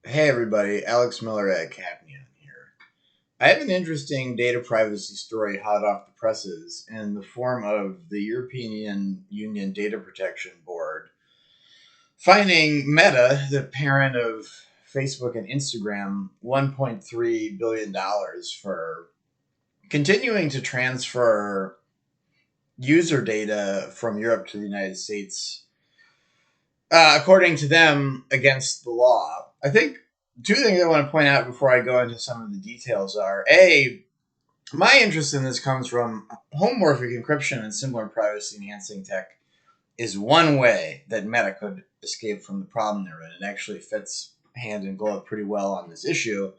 Hey everybody, Alex Miller at Capnion here. I have an interesting data privacy story hot off the presses in the form of the European Union Data Protection Board fining Meta, the parent of Facebook and Instagram, $1.3 billion for continuing to transfer user data from Europe to the United States, according to them, against the law. I think two things I want to point out before I go into some of the details are A, my interest in this comes from homomorphic encryption and similar privacy enhancing tech is one way that Meta could escape from the problem they're in. It actually fits hand in glove pretty well on this issue.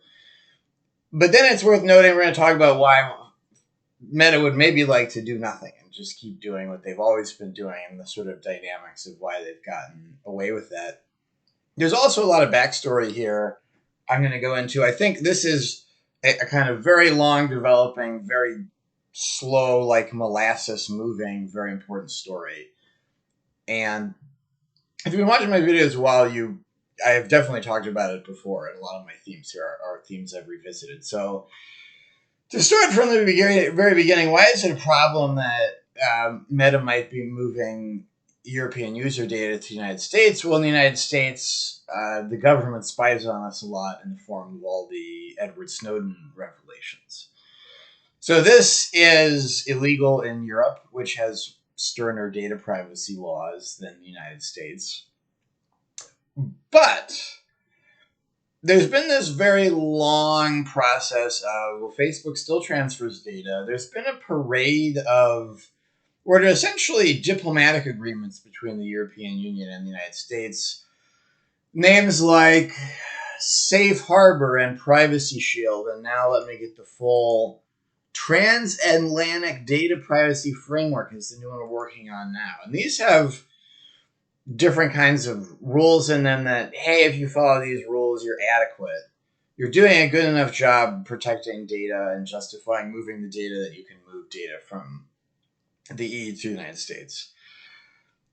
But then it's worth noting we're going to talk about why Meta would maybe like to do nothing and just keep doing what they've always been doing and the sort of dynamics of why they've gotten away with that. There's also a lot of backstory here I'm going to go into. I think this is a kind of very long developing, very slow, like molasses moving, very important story. And if you've been watching my videos a while, I have definitely talked about it before, and a lot of my themes here are themes I've revisited. So to start from the very beginning, why is it a problem that Meta might be moving European user data to the United States? Well, in the United States, the government spies on us a lot in the form of all the Edward Snowden revelations. So this is illegal in Europe, which has sterner data privacy laws than the United States. But there's been this very long process of, well, Facebook still transfers data. There's been a parade of, or essentially diplomatic agreements between the European Union and the United States. Names like Safe Harbor and Privacy Shield, and now let me get the full Transatlantic Data Privacy Framework is the new one we're working on now. And these have different kinds of rules in them that, hey, if you follow these rules, you're adequate. You're doing a good enough job protecting data and justifying moving the data that you can move data from the EU to the United States.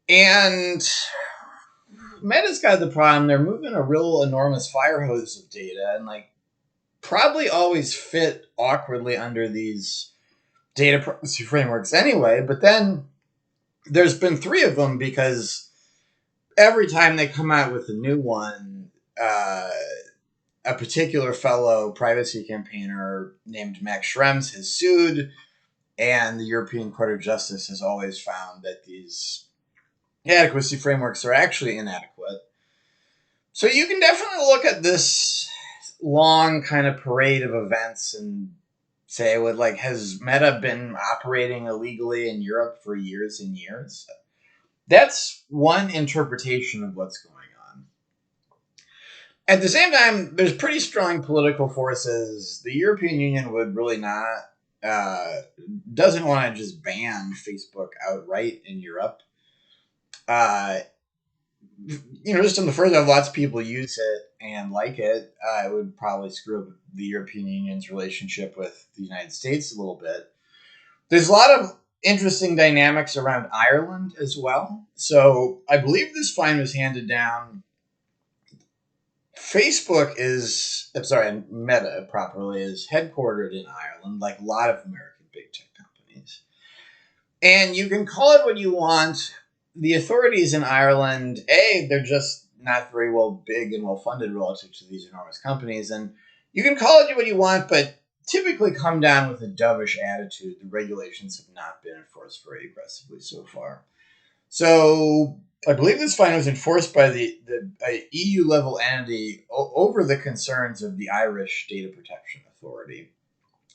And Meta's got the problem. They're moving a real enormous fire hose of data and probably always fit awkwardly under these data privacy frameworks anyway. But then there's been three of them because every time they come out with a new one, a particular fellow privacy campaigner named Max Schrems has sued, and the European Court of Justice has always found that these adequacy frameworks are actually inadequate. So you can definitely look at this long kind of parade of events and say, well, has Meta been operating illegally in Europe for years and years? That's one interpretation of what's going on. At the same time, there's pretty strong political forces. The European Union would really not, doesn't want to just ban Facebook outright in Europe. Just in the first place, lots of people use it and like it. It would probably screw up the European Union's relationship with the United States a little bit. There's a lot of interesting dynamics around Ireland as well. So I believe this fine was handed down. Meta properly is headquartered in Ireland, like a lot of American big tech companies. And you can call it what you want. The authorities in Ireland, they're just not very big and well funded relative to these enormous companies. And you can call it what you want, but typically come down with a dovish attitude. The regulations have not been enforced very aggressively so far. So I believe this fine was enforced by the EU level entity over the concerns of the Irish Data Protection Authority.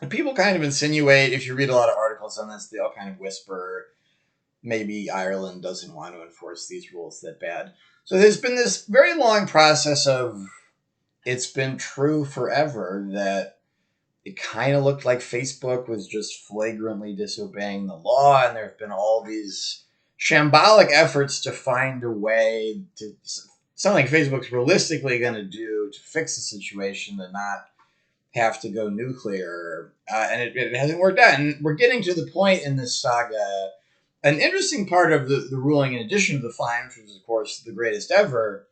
And people kind of insinuate, if you read a lot of articles on this, they all kind of whisper, maybe Ireland doesn't want to enforce these rules that bad. So there's been this very long process of, it's been true forever that it kind of looked like Facebook was just flagrantly disobeying the law, and there have been all these shambolic efforts to find a way to something Facebook's realistically going to do to fix the situation, to not have to go nuclear, and it hasn't worked out. And we're getting to the point in this saga. An interesting part of the ruling, in addition to the fine, which was, of course, the greatest ever,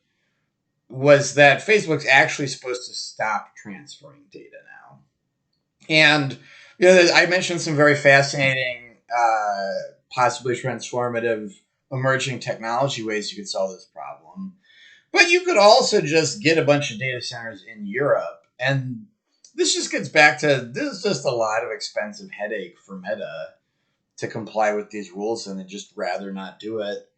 was that Facebook's actually supposed to stop transferring data now. And I mentioned some very fascinating, possibly transformative, emerging technology ways you could solve this problem. But you could also just get a bunch of data centers in Europe. And this just gets back to this is just a lot of expensive headache for Meta to comply with these rules, and they'd just rather not do it.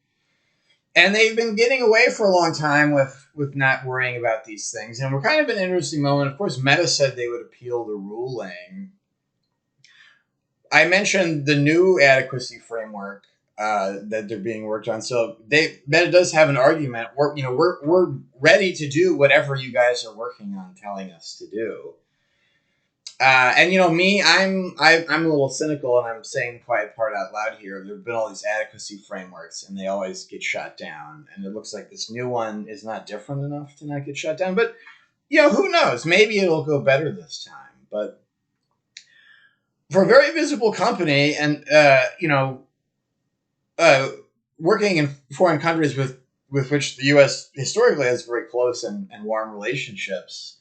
And they've been getting away for a long time with not worrying about these things. And we're kind of an interesting moment. Of course, Meta said they would appeal the ruling. I mentioned the new adequacy framework that they're being worked on. So Meta does have an argument. We're ready to do whatever you guys are working on telling us to do. And me, I'm a little cynical, and I'm saying the quiet part out loud here. There've been all these adequacy frameworks, and they always get shot down. And it looks like this new one is not different enough to not get shut down. But who knows? Maybe it'll go better this time. But for a very visible company, and working in foreign countries with which the U.S. historically has very close and warm relationships,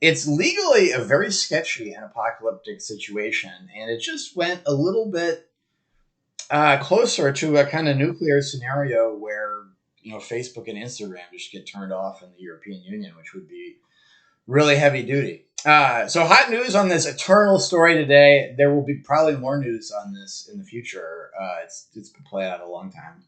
it's legally a very sketchy and apocalyptic situation, and it just went a little bit closer to a kind of nuclear scenario where Facebook and Instagram just get turned off in the European Union, which would be really heavy duty. So hot news on this eternal story today. There will be probably more news on this in the future. It's been played out a long time.